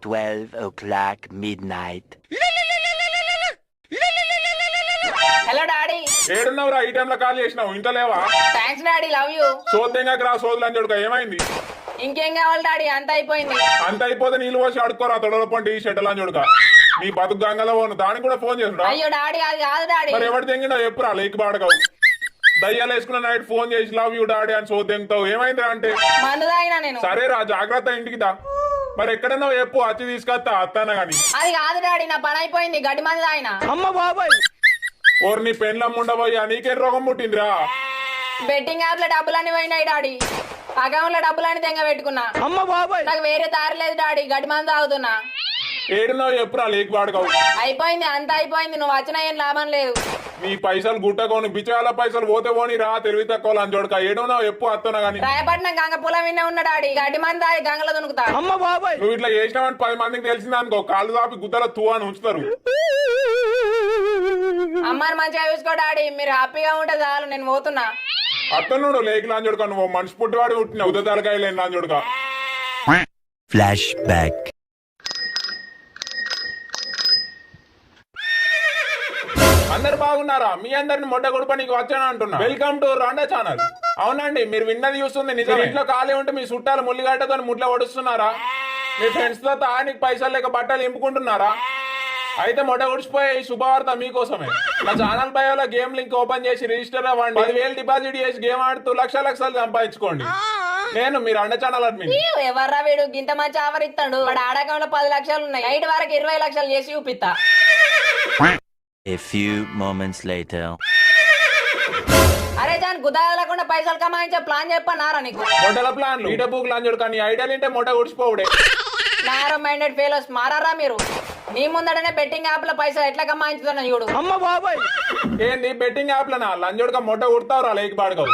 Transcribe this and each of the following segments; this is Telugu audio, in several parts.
12 o'clock midnight. Hello daddy. ఏడున్నావురా? ఈ టైంలో కాల్ చేసినావు, ఇంత లేవా? Thanks daddy, love you. సోద్దంగా రా, సోదులని చూడక. ఏమైంది? ఇంకేం కావాలి డాడీ, అంత అయిపోయింది. అంత అయిపోతే నీళ్ళు పోసి అడుక్కోరా, తొడల పంట ఈ షెడ్యూల్ అని చూడక. నీ బతుకు గంగలో పోను, దానికి కూడా ఫోన్ చేసుడా? అయ్యో డాడీ, అది కాదు డాడీ. మరి ఎవరు తెంగినా ఎప్పురా లేకి బాడగావు. దయ్యాలు వేసుకున్న నైట్ ఫోన్ చేసి లవ్ యూ డాడీ అని సోదెంగుతావు. ఏమైందిరా అంటే? మందు తాగినా నేను. సరే రా, జాగ్రత్త, ఇంటికి దా. మరి ఎక్కడన్నా చెప్పు, అచ్చి తీసుకొస్తా అత్తానా గాని. అది కాదు డాడీ, నా పని అయిపోయింది, గడ్డి మందు తాగినా. అమ్మ బాబాయ్, ఓర్ నీ పెన్లం ఉండబోయా, నీకేం రోగం పుట్టిందిరా? బెట్టింగ్ యాప్ లో డబ్బులన్నీ పోయినాయి డాడీ. అకౌంట్ లో డబ్బులన్నీ తెంగ పెట్టుకున్నా. అమ్మ బాబాయ్, నాకు వేరే దారి లేదు డాడీ, గడ్డి మందు తాగుతున్నా. ఏడున్నావు ఎప్పురా లేకి బాడగావు. అయిపోయింది, అంత అయిపోయింది. నువ్వు వచ్చినా ఏం లాభం లేదు. నీ పైసలు గుట్టకోని బిచాల పైసలు పోతే పోని రా, తెలివి తక్కువ అని చూడక. ఏడున్నావు ఎప్పు అత్తనా గాని. రాయపట్నం గంగ పొలం విన్నే ఉన్నా డాడీ, గడ్డి మందు తాగి గంగలో దునుకుతా. అమ్మ బాబాయ్, నువ్వు ఇట్లా చేసినావని 10 మందికి తెలిసిందనుకో, కాళ్ళు దాపి గుద్దల తూ అని ఉంచుతారు. అమ్మని మంచిగా చూసుకో డాడీ, మీరు హ్యాపీగా ఉంటే చాలు, నేను పోతున్నా. అత్తనుడు లేకి లాని చూడక, నువ్వు మనిషి పుట్టివాడి పుట్టిన ఉద తలకాయ లేని లాని చూడక. Flashback. అందరు బాగున్నారా? మీ అందరిని మొట్ట గుడిపనికి వచ్చాను అంటున్నా. వెల్కమ్ టు రాండా ఛానల్. అవునండి, మీరు విన్నది చూస్తుంది నిజం. ఇంట్లో ఖాళీ ఉంటే మీ చుట్టాలు ముల్లిగడ్డతో ముట్ల ఒడుస్తున్నారా? మీ ఫ్రెండ్స్ తో తానికి పైసలు లేక బట్టలు ఇంపుకుంటున్నారా? అయితే మొట్ట గుడిచిపోయే ఈ శుభవార్త మీకోసమే. నా ఛానల్ బయోలో గేమ్ లింక్ ఓపెన్ చేసి రిజిస్టర్ అవ్వండి. 10,000 డిపాజిట్ చేసి గేమ్ ఆడుతూ లక్షలు సంపాదించుకోండి. నేను మీరు అండ ఛానల్ అడ్మిన్. ఎవర్రా వీడు గింత మంచి ఆఫర్ ఇస్తాడు? వాడు ఆడకంలో 10 లక్షలు ఉన్నాయి, నైట్ వరకు 20 లక్షలు చేసి చూపిస్తా. A few moments later. అరే జాన్, గుదాలకుండా పైసలు కమాయించే ప్లాన్ చెప్పన్నారా నీకు? మొట్టల ప్లాన్లు ఈట బుక్ లాంచ్ కానీ ఐడియాలు ఏంటే మొట్ట గుడిచిపోవుడే. నారో మైండెడ్ ఫెలోస్, మారారా మీరు? నీ ముందడనే బెట్టింగ్ యాప్ లో పైసలు ఎట్లా కమాయించుతున్నా చూడు. అమ్మ బాబాయ్, ఏంది బెట్టింగ్ యాప్ లనా? లంజోడుగా మొట్ట కుడతావురా లేకి బాడగావు.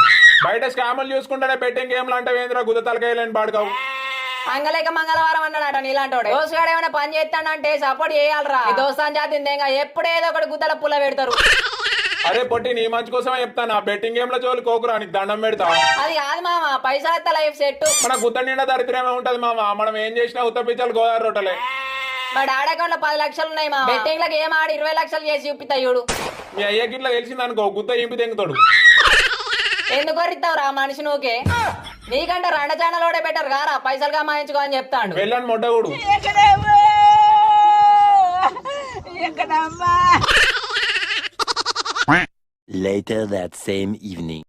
బయట స్కాములు చూసుకుంటేనే బెట్టింగ్ గేమ్లు అంటే ఏంద్రా గుద్ద తలకాయలేని బాడగావు. అంగలేక మంగళవారం అన్నాడట నీలాంటోడే. దోసుగాడు ఏమైనా పని చేస్తాడంటే సపోర్ట్ చేయాలరా. ఈ దోస్తాన్ జాతిందేగా ఎప్పుడేదో ఒకటి గుద్దల పుల్ల పెడతారు. అరే పొట్టి, నీ మంచి కోసమే చెప్తాను, బెట్టింగ్ గేమ్ లో జోలి కోకురా, నీకు దండం పెడతా. అది కాదు మామ, పైసలు ఎత్త లైఫ్ సెట్. మన గుత్త నిండా దరిద్రమే ఉంటది మామ. మనం ఏం చేసినా ఉత్త పిచ్చలు గోదావరి రొట్టలే. మా డాడీ అకౌంట్ లో 10 లక్షలు ఉన్నాయి మా. బెట్టింగ్ లకు ఏం ఆడి 20 లక్షలు చేసి చూపిస్తా చూడు. మీ అయ్యకి ఇట్లా తెలిసిందనుకో, గుత్త ఇంపి తెంగుతాడు. ఎందుకు వరిస్తావురా మనిషి నువ్వుకే? నీకంటే రెండ ఛానల్ బెటర్ గారా, పైసలు కమాయించుకో అని చెప్తాడు. వెళ్ళని మొట్టగుడు. Later that same evening.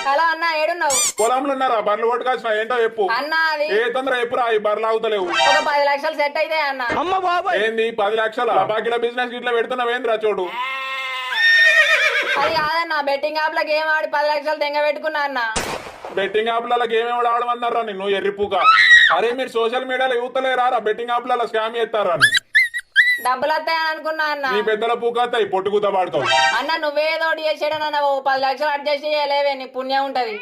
Hello అన్న, ఏడున్నావు? పొలంలో ఉన్నారా? బర్రెలు కొట్టుకొచ్చిన ఏంటో చెప్పు. అన్న అది ఏ తొందర ఎప్పురా, ఈ బర్రెలు అవుతలేవు. ఒక 10 లక్షలు సెట్ అయితే అన్న. అమ్మ బాబాయ్, ఏంది 10 లక్షల? బాకీల బిజినెస్ ఇట్లా పెడుతున్నావేంద్రా చూడు. అది కాదన్న, బెట్టింగ్ యాప్ లో గేమ్ ఆడి 10 లక్షలు తెంగ పెట్టుకున్నా అన్న. బెట్టింగ్ యాప్లలో గేమ్ ఎవడు ఆడమన్నారా నిన్ను ఎర్రిపూక? అరే మీరు సోషల్ మీడియాలో యూతలేరా బెట్టింగ్ యాప్లలో స్కామ్ చేస్తారా? డబ్బులు వస్తాయని అనుకున్నా అన్న. నీ పెద్దల పూకతాయి, పొట్టుకుతా పాడుకోవు. అన్న నువ్వేదో చేసాడన్న, 10 లక్షలు అడ్జస్ట్ చేయలేవే, నీ పుణ్యం ఉంటది.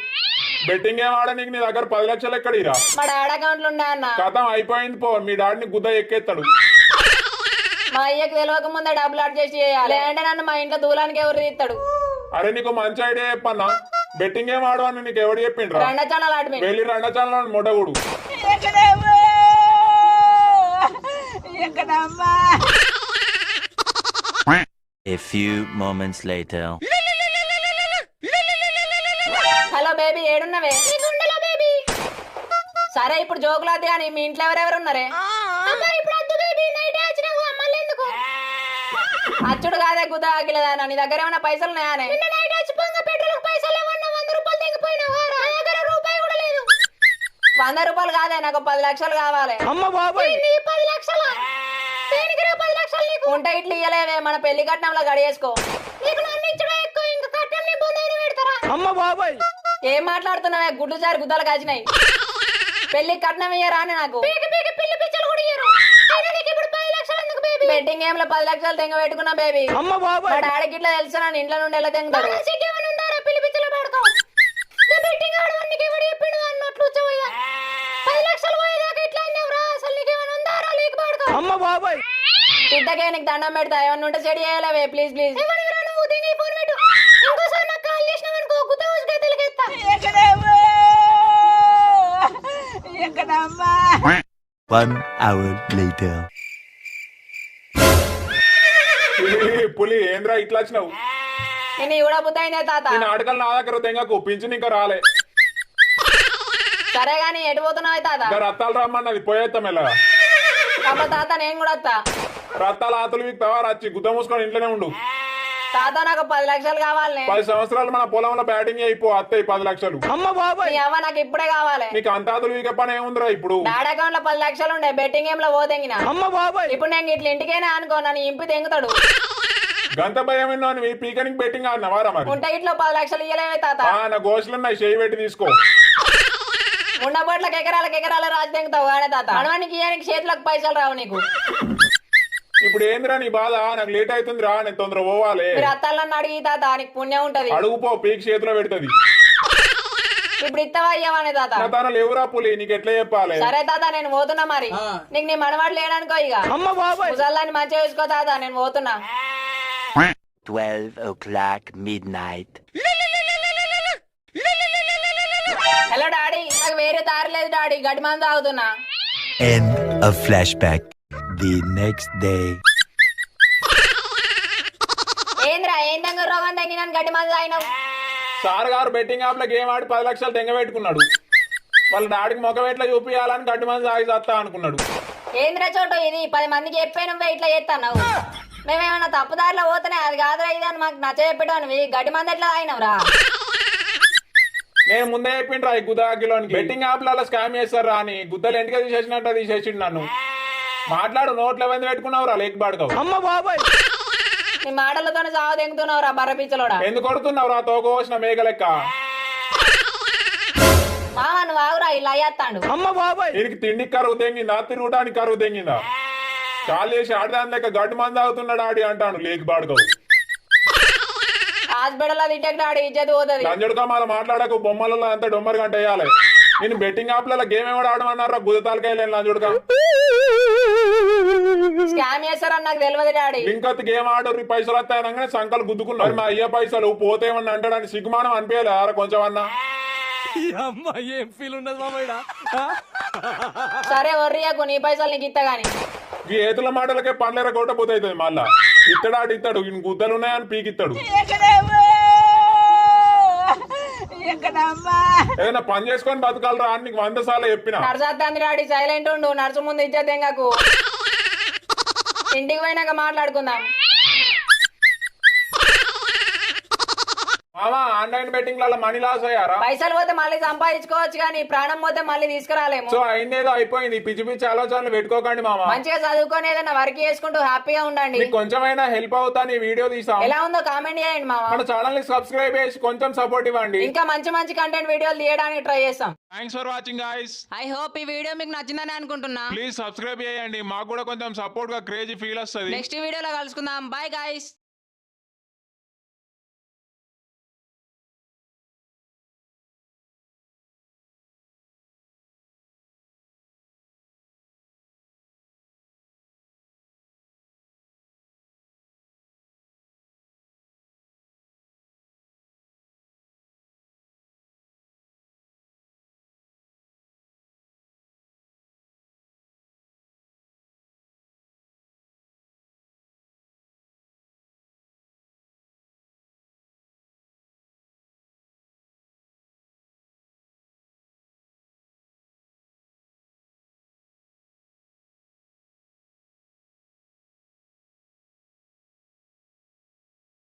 బెట్టింగ్ గేమ్ ఆడడానికి నీ దగ్గర 10 లక్షలు ఎక్కడిరా? మా డాడీ అకౌంట్ లో ఉండే అన్న. కథం అయిపోయింది పో, మీ డాడీని గుద్ద ఎక్కేస్తాడు. మా అయ్యకి తెలియక ముందే డబ్బులు అడ్జస్ట్ చేయాలి, అంటే నన్ను మా ఇంట్లో దూలానికి ఎవరు తీస్తాడు? అరే నీకు మంచి ఐడియా చెప్పన్నా, బెట్టింగ్ గేమ్ ఆడవని నీకు ఎవడు చెప్పిండ్రా? రెండ ఛానల్ అడ్మిన్. వెళ్ళి రెండ ఛానల్ మొడగుడు. A few moments later. Hello baby, ఏడున్నవే? బేబీ సరే, ఇప్పుడు జోకులు వద్దు కానీ మీ ఇంట్లో ఎవరెవరు ఉన్నారే? అచ్చుడు కాదే గుద్ద ఆగిలేదా? నీ దగ్గర ఏమైనా పైసలు ఉన్నాయానే? 100 రూపాయలు కాదే, నాకు 10 లక్షలు కావాలి. అమ్మ బాబాయ్, 10 లక్షల ఉంటే ఇట్లు ఇయ్యలేవే, మన పెళ్లి కట్నంలో గడియేసుకో. అమ్మ బాబాయ్, ఏం మాట్లాడుతున్నావే? గుడ్లు జారి గుద్దలు కాచినాయి. పెళ్లి కట్నం ఇయ్యరా అని నాకు. బెట్టింగ్ గేమ్ లో 10 లక్షలు తెంగ పెట్టుకున్నా బేబీ. అమ్మ బాబాయ్, మా డాడీకి ఇట్లా తెలుసు, నన్ను ఇంట్లో నుండి ఎలా తెంగుతాడు? అమ్మ బాబాయ్, తిట్టకే, నీకు దండం పెడతా. ఏమన్నా ఉంటే చెడి చేయాలవే, ప్లీజ్ ప్లీజ్. 1 hour later. పులి ఏంద్రా ఇట్లా వచ్చినావు? నేను కూడా బుద్ధైందే తాత. నేను ఆటకల్ నా దగ్గర తెంగకు పింఛన్ ఇంకా రాలే. సరే గాని ఎటు పోతున్నావు తాత? ఇంకా రత్తాలు రమ్మన్నది పోయేస్తాం ఎలా? అబ్బా తాత నేను కూడా వస్తా. రత్తాల ఆతులు వీక్తావా రచ్చి గుద్ద మూసుకొని ఇంట్లోనే ఉండు. తాత నాకు 10 లక్షలు కావాలి. 10 సంవత్సరాలు మన పొలంలో బ్యాటింగ్ అయిపో అత్తయ్య 10 లక్షలు. నీ అవ్వ నాకు ఇప్పుడే కావాలి. నీకు అంత ఆతులు వీక పని ఏముందిరా ఇప్పుడు? డాడ్ అకౌంట్ లో 10 లక్షలు ఉండే బెట్టింగ్ గేమ్ లో పోతెంగిన. ఇప్పుడు నేను ఇట్లా ఇంటికైనా అనుకో నన్ను ఇంపి తెంగుతాడు. గంత భయం విన్నా మీ పీకనికి బెట్టింగ్ ఆడినవారా మరి? ఉంటే ఇట్లా 10 లక్షలు ఇయ్యలేవే తాత. నా గోషలున్నాయి చేయి పెట్టి తీసుకో. ఉండబోట్లకి ఎకరాల రాజు తెంగుతావు కానీ తాత. మనవానికి ఇయ్యానికి చేతులకు పైసలు రావు నీకు. ఇప్పుడు ఏందిరా నీ బాధ? నాకు లేట్ అవుతుంది రా, నేను తొందర పోవాలి. మీరు అత్తాలని అడిగి తాత నీకు పుణ్యం ఉంటది. అడుగుపో పీక్ చేతిలో పెడుతుంది. ఇప్పుడు ఇత్తవా ఇయ్యవానే తాత? నా తన లేవురా పులి, నీకు ఎట్లా చెప్పాలి? సరే తాత నేను పోతున్నా మరి. నీకు నీ మనవాడు లేడనుకో ఇక. ముసల్లాన్ని మంచిగా చూసుకో తాత నేను పోతున్నా. 12 o'clock midnight. హలో డాడీ, నాకు వేరే దారి లేదు డాడీ, గడ్డి మందు తాగుతున్నా. End of flashback. The next day. ఏంద్రా ఏం తంగ రోగం తగ్గి నన్ను గడ్డి మందు తాగినావు? సార్ గారు బెట్టింగ్ యాప్ లో గేమ్ ఆడి 10 లక్షలు తెంగ పెట్టుకున్నాడు. వాళ్ళ డాడీకి మొక్క ఎట్లా చూపియాలని గడ్డి మంది తాగి చేస్తా అనుకున్నాడు. ఏంద్రా చోటు ఇది 10 మందికి చెప్పే నువ్వే ఇట్లా చేస్తావు. మేమేమన్నా తప్పుదారిలో పోతేనే అది కాదురా ఇది అని మాకు నచ్చ చెప్పేటోనివి. గడ్డి మంది ఎట్లా తాగినవురా? నేను ముందే చెప్పిండ్రా ఈ గుదాకిలోనికి బెట్టింగ్ యాప్ లలో స్కామ్ చేస్తారా అని. గుద్దలు ఎంటిగా తీసేసినట్టు తీసేసిండు నన్ను. మాట్లాడు, నోట్లో ఎవరిని పెట్టుకున్నావురా లేక బాడుకోవు. నీ మాటలతోనే సాగు తెంగుతున్నావురా బర్ర పిచ్చలోడా. ఎందుకు కొడుతున్నావురా తోకోసిన మేక లెక్క? మామ నువ్వు ఆగురా ఇలా అయ్యేస్తాడు. దీనికి తిండికి కరువు తెంగిందా, తిరుగుడానికి కరువు తెంగిందా? కాల్ చేసి ఆడదాని లెక్క గడ్డి మంది అవుతున్నాడు ఆడి అంటాను లేక బాడుకోవు. హాస్పిటల్ అది ఇట్టకి డాడీ ఇచ్చేది పోతుంది. లంజడుగా మన మాట్లాడకు, బొమ్మలలో అంతా డొమ్మరు గంట వేయాలి. నేను బెట్టింగ్ యాప్లలో గేమ్ ఏమో ఆడమన్నారా? గుదతాలకాయలేను లంజుడుగా. స్కామ్ చేస్తారని నాకు తెలియదు డాడీ. ఇంకొత్తి గేమ్ ఆడు పైసలు వస్తాయనగానే సంకలు గుద్దుకున్నారు. మా అయ్య పైసలు పోతేమన్నా అంటాడని సిగ్గుమానం అనిపించాలి ఆరా కొంచెం అన్నా. సరే వర్రియకు, నీ పైసలు నీకు ఇస్తా గాని. ఈ ఏతుల మాటలకే పండ్లేర కొట్ట పోతుంది మళ్ళా. ఇత్తడాడు ఇస్తాడు, ఈయన గుద్దలు ఉన్నాయని పీకిస్తాడు. ఏదైనా పని చేసుకొని బతకాలరా అని నీకు 100 సార్లు చెప్పిన. నర్సత్తాంది డాడీ, సైలెంట్ ఉండు. నర్సు ముందు ఇచ్చేది ఎంగకు. ఇంటికి పోయినాక మాట్లాడుకుందాం. మామా ఆన్లైన్ బెట్టింగ్ లలో మనీ లాస్ అయ్యారా? పైసలు పోతే మళ్ళీ సంపాదించుకోవచ్చు కానీ ప్రాణం పోతే మళ్ళీ తీసుకురాలేము. సో అయిందేదో అయిపోయింది. పిచ్చి పిచ్చి ఆలోచనలు పెట్టుకోకండి మామా. మంచిగా చదువుకొని ఏదైనా వర్క్ చేసుకుంటూ హ్యాపీగా ఉండండి. మీకు కొంచెమైనా హెల్ప్ అవుతా ఈ వీడియో తీసాం. ఎలా ఉందో కామెంట్ చేయండి మామ. మన ఛానల్ ని సబ్స్క్రైబ్ చేసి కొంచెం సపోర్ట్ ఇవ్వండి. ఇంకా మంచి మంచి కంటెంట్ వీడియోలు తీయడానికి ట్రై చేస్తాం. Thanks for watching guys. I hope ఈ వీడియో మీకు నచ్చిందని అనుకుంటున్నా. ప్లీజ్ సబ్స్క్రైబ్ చేయండి, మాకు కూడా కొంచెం సపోర్ట్ గా క్రేజీ ఫీల్ వస్తుంది. నెక్స్ట్ వీడియోలో కలుసుకుందాం. Bye guys.